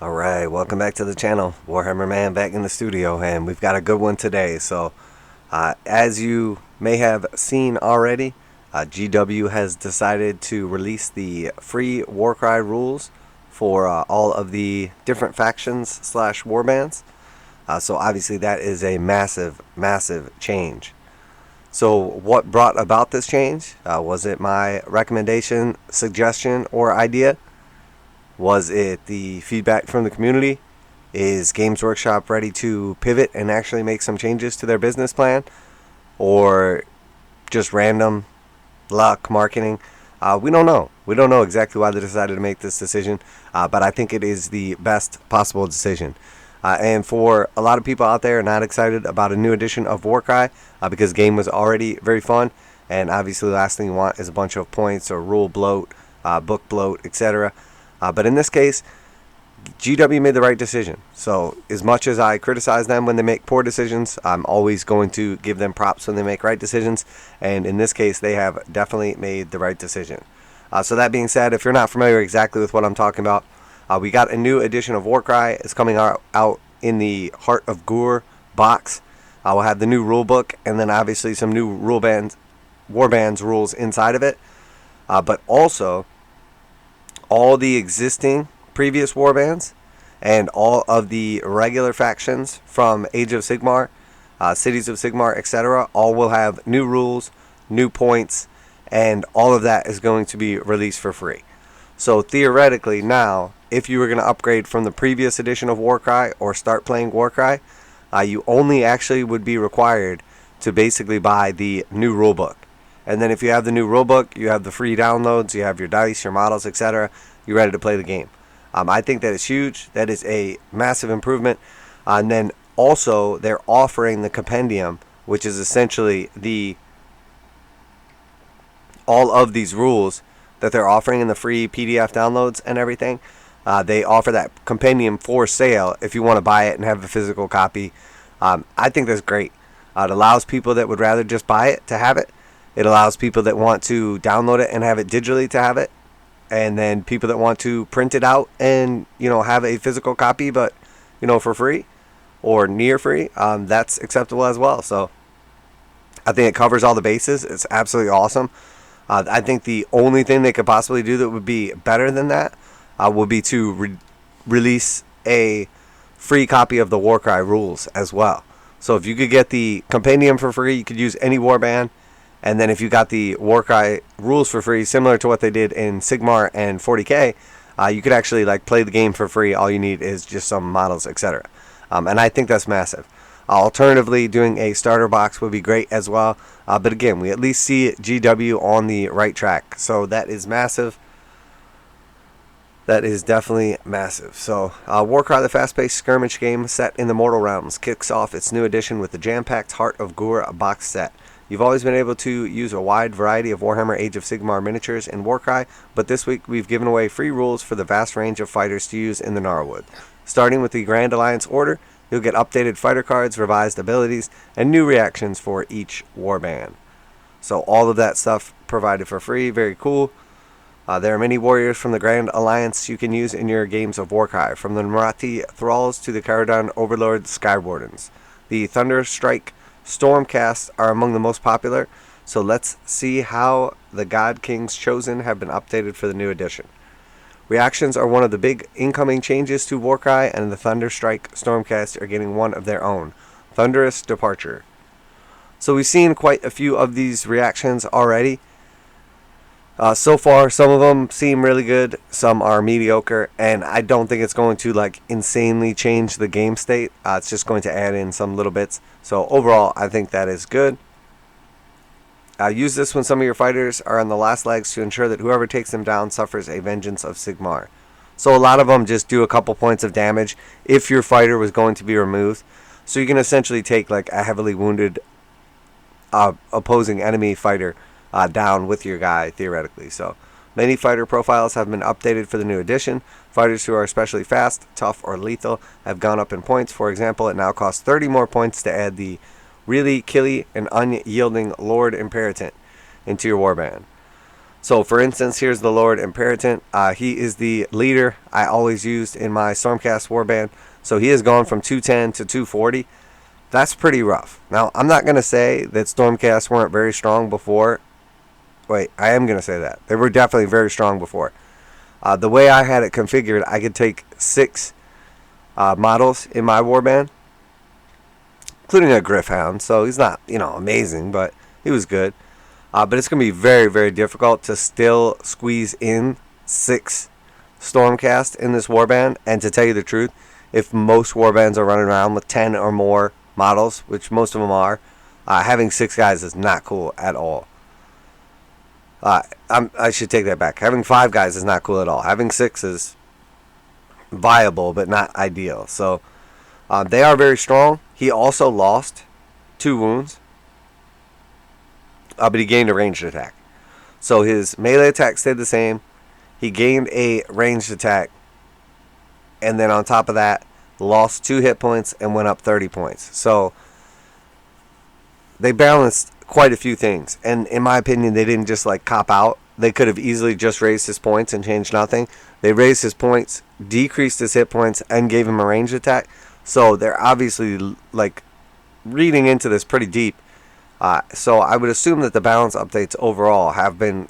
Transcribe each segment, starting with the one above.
Alright, welcome back to the channel. Warhammer Man back in the studio, and we've got a good one today. So, as you may have seen already, GW has decided to release the free Warcry rules for all of the different factions slash warbands. So obviously that is a massive change. So what brought about this change? Was it my recommendation, suggestion, or idea? Was it the feedback from the community? Is Games Workshop ready to pivot and actually make some changes to their business plan? Or just random luck marketing? We don't know. We don't know exactly why they decided to make this decision, but I think it is the best possible decision. And for a lot of people out there not excited about a new edition of Warcry, because the game was already very fun, and obviously the last thing you want is a bunch of points or rule bloat, book bloat, etc. But in this case, GW made the right decision. So as much as I criticize them when they make poor decisions, I'm always going to give them props when they make right decisions. And in this case, they have definitely made the right decision. So that being said, if you're not familiar exactly with what I'm talking about, we got a new edition of Warcry. It's coming out in the Heart of Gur box. We'll have the new rule book, and then obviously some new warbands rules inside of it. But also all the existing previous warbands and all of the regular factions from Age of Sigmar, Cities of Sigmar, etc. all will have new rules, new points, and all of that is going to be released for free. So theoretically now, if you were going to upgrade from the previous edition of Warcry or start playing Warcry, you only actually would be required to basically buy the new rulebook. And then if you have the new rulebook, you have the free downloads, you have your dice, your models, etc. You're ready to play the game. I think that is huge. That is a massive improvement. And then also they're offering the Compendium, which is essentially all of these rules that they're offering in the free PDF downloads and everything. They offer that Compendium for sale if you want to buy it and have a physical copy. I think that's great. It allows people that would rather just buy it to have it. It allows people that want to download it and have it digitally to have it. And then people that want to print it out and, have a physical copy, but, for free or near free, that's acceptable as well. So I think it covers all the bases. It's absolutely awesome. I think the only thing they could possibly do that would be better than that would be to release a free copy of the Warcry rules as well. So if you could get the Compendium for free, you could use any warband. And then if you got the Warcry rules for free, similar to what they did in Sigmar and 40k, you could actually play the game for free. All you need is just some models, etc. And I think that's massive. Alternatively, doing a starter box would be great as well. But again, we at least see GW on the right track. So that is massive. That is definitely massive. So, Warcry, the fast-paced skirmish game set in the Mortal Realms, kicks off its new edition with the jam-packed Heart of Gur box set. You've always been able to use a wide variety of Warhammer Age of Sigmar miniatures in Warcry, but this week we've given away free rules for the vast range of fighters to use in the Gnarlwood. Starting with the Grand Alliance Order, you'll get updated fighter cards, revised abilities, and new reactions for each warband. So all of that stuff provided for free. Very cool. There are many warriors from the Grand Alliance you can use in your games of Warcry, from the Marathi Thralls to the Caradon Overlord Skywardens. The Thunderstrike Stormcast are among the most popular, so let's see how the God Kings Chosen have been updated for the new edition. Reactions are one of the big incoming changes to Warcry, and the Thunderstrike Stormcast are getting one of their own, Thunderous Departure. So we've seen quite a few of these reactions already. So far, some of them seem really good, some are mediocre, and I don't think it's going to insanely change the game state. It's just going to add in some little bits. So overall, I think that is good. Use this when some of your fighters are on the last legs to ensure that whoever takes them down suffers a vengeance of Sigmar. So a lot of them just do a couple points of damage if your fighter was going to be removed. So you can essentially take a heavily wounded opposing enemy fighter down with your guy, theoretically. So many fighter profiles have been updated for the new edition. Fighters who are especially fast, tough, or lethal have gone up in points. For example, it now costs 30 more points to add the really killy and unyielding Lord Imperator into your warband. So for instance, here's the Lord Imperator. He is the leader I always used in my Stormcast warband. So he has gone from 210 to 240. That's pretty rough. Now, I'm not going to say that Stormcasts weren't very strong before. Wait, I am going to say that. They were definitely very strong before. The way I had it configured, I could take 6 models in my warband, including a Griffhound. So he's not, amazing, but he was good. But it's going to be very, very difficult to still squeeze in 6 Stormcast in this warband. And to tell you the truth, if most warbands are running around with 10 or more models, which most of them are, having 6 guys is not cool at all. I should take that back. Having 5 guys is not cool at all. Having 6 is viable, but not ideal. So they are very strong. He also lost 2 wounds. But he gained a ranged attack. So his melee attack stayed the same. He gained a ranged attack. And then on top of that, lost 2 hit points and went up 30 points. So they balanced quite a few things. And in my opinion, they didn't just cop out. They could have easily just raised his points and changed nothing. They raised his points, decreased his hit points, and gave him a ranged attack. So they're obviously reading into this pretty deep. So I would assume that the balance updates overall have been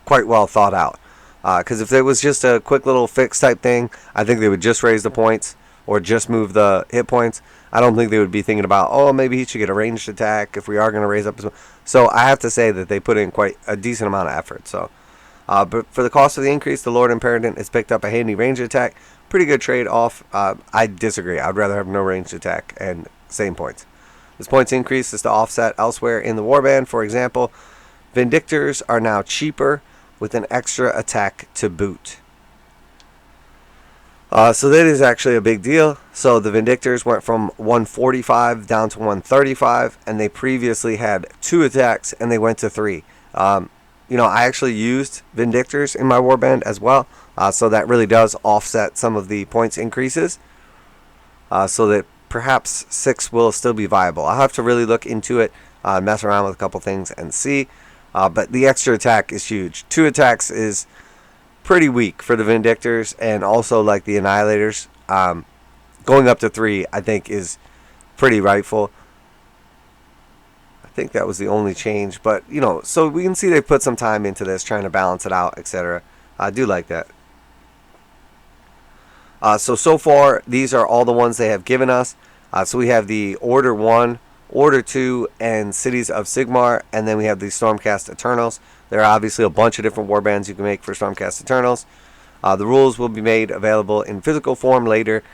quite well thought out. Because if it was just a quick little fix type thing, I think they would just raise the points or just move the hit points. I don't think they would be thinking about, oh, maybe he should get a ranged attack if we are going to raise up his... So I have to say that they put in quite a decent amount of effort. So, but for the cost of the increase, the Lord Imperator has picked up a handy ranged attack. Pretty good trade-off. I disagree. I'd rather have no ranged attack and same points. This points increase is to offset elsewhere in the warband. For example, Vindictors are now cheaper with an extra attack to boot. So that is actually a big deal. So the Vindictors went from 145 down to 135, and they previously had 2 attacks, and they went to 3. I actually used Vindictors in my warband as well, so that really does offset some of the points increases, so that perhaps 6 will still be viable. I'll have to really look into it, mess around with a couple things and see. But the extra attack is huge. 2 attacks is pretty weak for the Vindictors, and also the Annihilators. Going up to 3, I think, is pretty rightful. I think that was the only change. But, so we can see they put some time into this, trying to balance it out, etc. I do like that. So far, these are all the ones they have given us. So we have the Order 1, Order 2, and Cities of Sigmar, and then we have the Stormcast Eternals. There are obviously a bunch of different warbands you can make for Stormcast Eternals. The rules will be made available in physical form later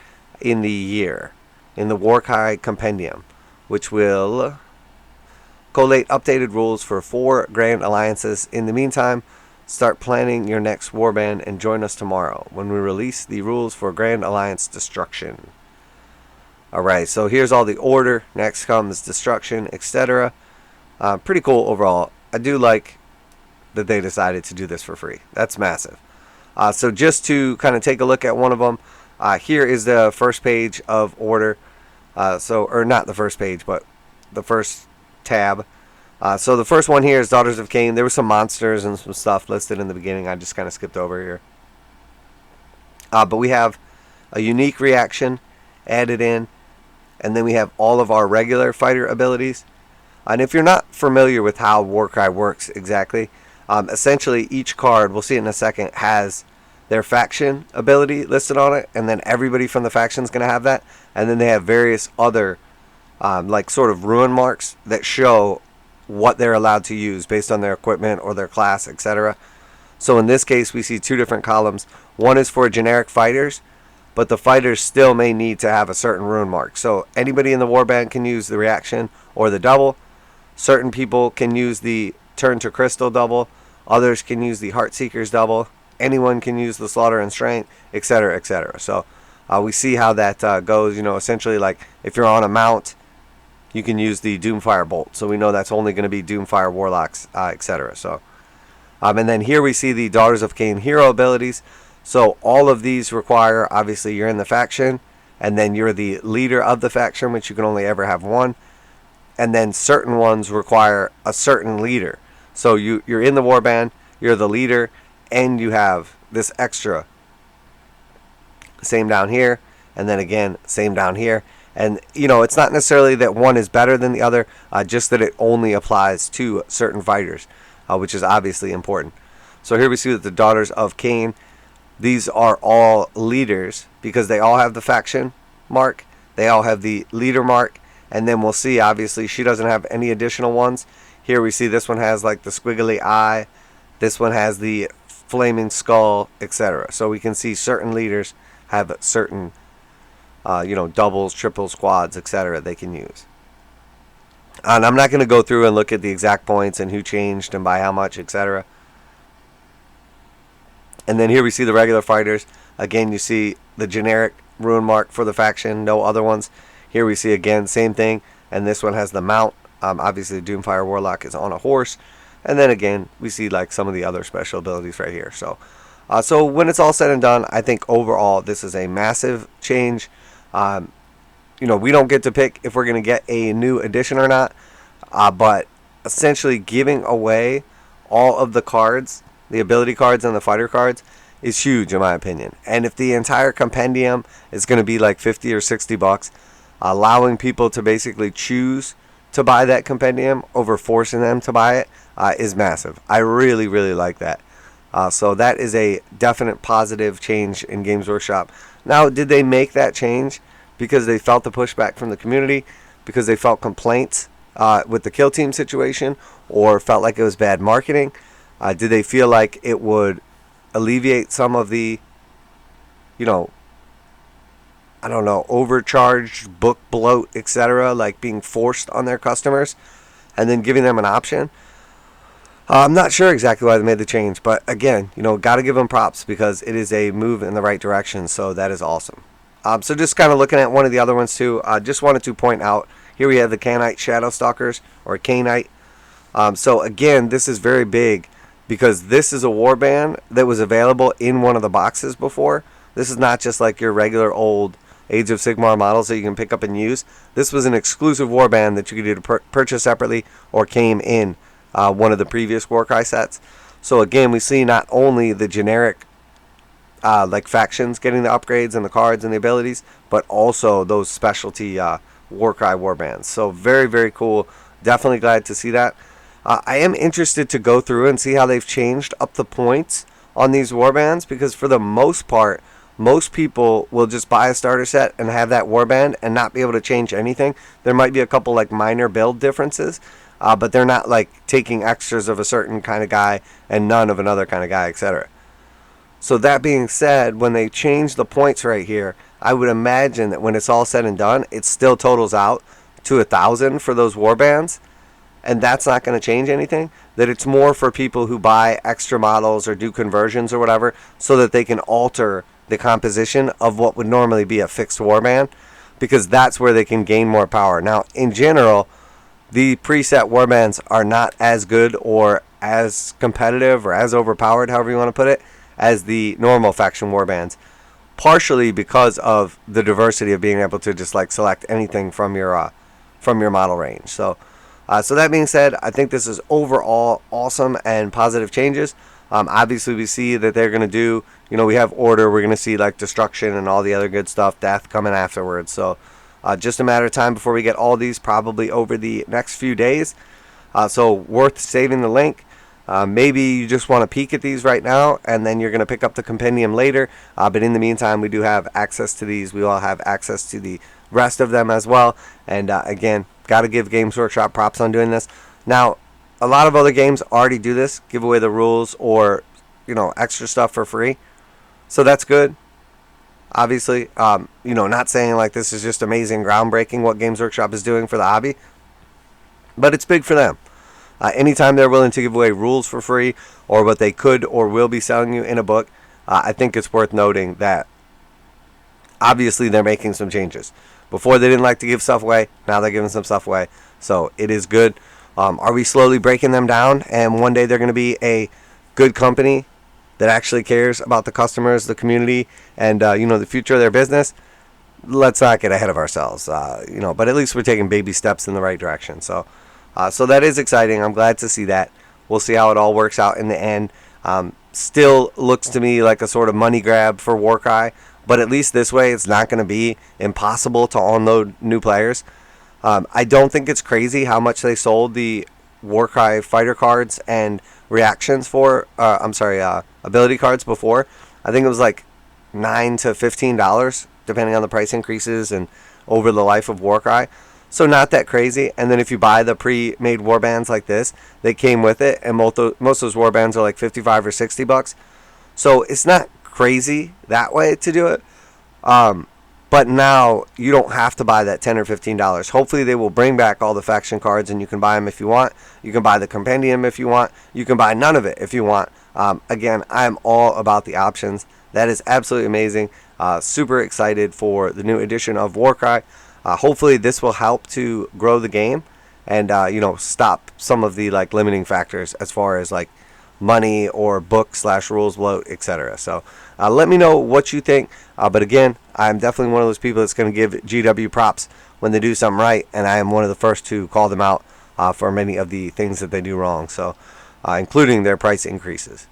in the year, in the Warcry Compendium, which will collate updated rules for 4 Grand Alliances. In the meantime, start planning your next warband and join us tomorrow when we release the rules for Grand Alliance Destruction. Alright, so here's all the order. Next comes Destruction, etc. Pretty cool overall. I do like that they decided to do this for free. That's massive. So just to kind of take a look at one of them, here is the first page of order. Or not the first page, but the first tab. So the first one here is Daughters of Khaine. There were some monsters and some stuff listed in the beginning. I just kind of skipped over here. But we have a unique reaction added in. And then we have all of our regular fighter abilities. And if you're not familiar with how Warcry works exactly, essentially each card, we'll see it in a second, has their faction ability listed on it. And then everybody from the faction is going to have that. And then they have various other sort of ruin marks that show what they're allowed to use based on their equipment or their class, etc. So in this case, we see 2 different columns. One is for generic fighters, but the fighters still may need to have a certain rune mark. So anybody in the warband can use the reaction or the double. Certain people can use the turn to crystal double. Others can use the Heartseeker's double. Anyone can use the slaughter and strength, etc., etc. So we see how that goes. Essentially, if you're on a mount, you can use the Doomfire Bolt. So we know that's only going to be Doomfire Warlocks, etc. So, and then here we see the Daughters of Khaine hero abilities. So all of these require, obviously, you're in the faction, and then you're the leader of the faction, which you can only ever have one. And then certain ones require a certain leader. So you're in the warband, you're the leader, and you have this extra. Same down here, and then again, same down here. And, it's not necessarily that one is better than the other, just that it only applies to certain fighters, which is obviously important. So here we see that the daughters of Khaine, these are all leaders because they all have the faction mark. They all have the leader mark. And then we'll see, obviously, she doesn't have any additional ones. Here we see this one has like the squiggly eye. This one has the flaming skull, etc. So we can see certain leaders have certain doubles, triples, quads, etc. they can use. And I'm not going to go through and look at the exact points and who changed and by how much, etc. And then here we see the regular fighters. Again, you see the generic rune mark for the faction, no other ones. Here we see again, same thing. And this one has the mount. Obviously, the Doomfire Warlock is on a horse. And then again, we see like some of the other special abilities right here. So when it's all said and done, I think overall this is a massive change. We don't get to pick if we're going to get a new edition or not, but essentially giving away all of the cards, the ability cards and the fighter cards, is huge in my opinion. And if the entire compendium is going to be like 50 or 60 bucks, allowing people to basically choose to buy that compendium over forcing them to buy it is massive. I really, really like that. So that is a definite positive change in Games Workshop. Now, did they make that change because they felt the pushback from the community, because they felt complaints with the kill team situation, or felt like it was bad marketing? Did they feel like it would alleviate some of the, overcharged book bloat, etc., like being forced on their customers and then giving them an option? I'm not sure exactly why they made the change, but again, got to give them props because it is a move in the right direction, so that is awesome. So just kind of looking at one of the other ones too, just wanted to point out, here we have the Khainite Shadow Stalkers, or Khainite. So again, this is very big because this is a warband that was available in one of the boxes before. This is not just like your regular old Age of Sigmar models that you can pick up and use. This was an exclusive warband that you could either purchase separately or came in one of the previous Warcry sets. So again, we see not only the generic factions getting the upgrades and the cards and the abilities, but also those specialty Warcry warbands. So very, very cool. Definitely glad to see that. I am interested to go through and see how they've changed up the points on these warbands, because for the most part, most people will just buy a starter set and have that warband and not be able to change anything. There might be a couple like minor build differences, but they're not like taking extras of a certain kind of guy and none of another kind of guy, etc. So that being said, when they change the points right here, I would imagine that when it's all said and done, it still totals out to 1,000 for those warbands, and that's not going to change anything. That it's more for people who buy extra models or do conversions or whatever, so that they can alter the composition of what would normally be a fixed warband, because that's where they can gain more power. Now, in general, the preset warbands are not as good or as competitive or as overpowered, however you want to put it, as the normal faction warbands, partially because of the diversity of being able to just like select anything from your model range. So that being said, I think this is overall awesome and positive changes. Obviously, we see that they're going to do, we have order, we're going to see like destruction and all the other good stuff, death coming afterwards. So just a matter of time before we get all these, probably over the next few days. So worth saving the link. Maybe you just want to peek at these right now, and then you're going to pick up the compendium later. But in the meantime, we do have access to these. We all have access to the rest of them as well. And again, got to give Games Workshop props on doing this. Now, a lot of other games already do this, give away the rules or, extra stuff for free. So that's good. Obviously, not saying like this is just amazing, groundbreaking what Games Workshop is doing for the hobby, but it's big for them. Anytime they're willing to give away rules for free, or what they could or will be selling you in a book, I think it's worth noting that obviously they're making some changes. Before they didn't like to give stuff away, now they're giving some stuff away. So it is good. Are we slowly breaking them down, and one day they're going to be a good company that actually cares about the customers, the community, and the future of their business? Let's not get ahead of ourselves, but at least we're taking baby steps in the right direction. So that is exciting. I'm glad to see that. We'll see how it all works out in the end. Still looks to me like a sort of money grab for Warcry, but at least this way it's not going to be impossible to unload new players. I don't think it's crazy how much they sold the Warcry fighter cards and reactions for, ability cards before. I think it was like $9 to $15, depending on the price increases and over the life of Warcry. So not that crazy. And then if you buy the pre-made warbands like this, they came with it, and most of those warbands are like $55 or $60. So it's not crazy that way to do it. But now you don't have to buy that $10 or $15. Hopefully they will bring back all the faction cards, and you can buy them if you want. You can buy the compendium if you want. You can buy none of it if you want. Again, I'm all about the options. That is absolutely amazing. Super excited for the new edition of Warcry. Hopefully this will help to grow the game and stop some of the like limiting factors as far as like money or book/rules bloat, etc. So let me know what you think. But again, I'm definitely one of those people that's going to give GW props when they do something right, and I am one of the first to call them out for many of the things that they do wrong, so including their price increases.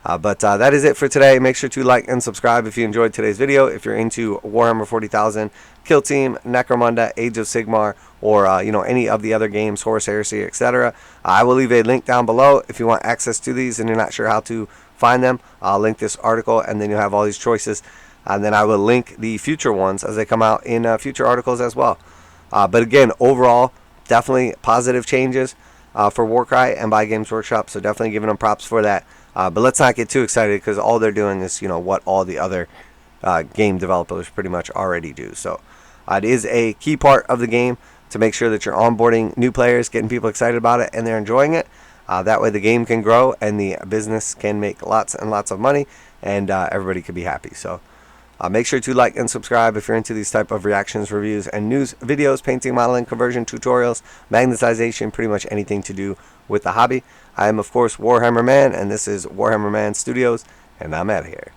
But that is it for today. Make sure to like and subscribe if you enjoyed today's video. If you're into Warhammer 40,000, Kill Team, Necromunda, Age of Sigmar, or any of the other games, Horus Heresy, etc., I will leave a link down below if you want access to these and you're not sure how to find them. I'll link this article, and then you'll have all these choices. And then I will link the future ones as they come out in future articles as well. But again, overall, definitely positive changes for Warcry and by Games Workshop. So definitely giving them props for that. But let's not get too excited, because all they're doing is what all the other game developers pretty much already do. So it is a key part of the game to make sure that you're onboarding new players, getting people excited about it, and they're enjoying it. That way the game can grow and the business can make lots and lots of money, and everybody can be happy. So make sure to like and subscribe if you're into these type of reactions, reviews, and news videos, painting, modeling, conversion, tutorials, magnetization, pretty much anything to do with the hobby. I am, of course, Warhammer Man, and this is Warhammer Man Studios, and I'm out of here.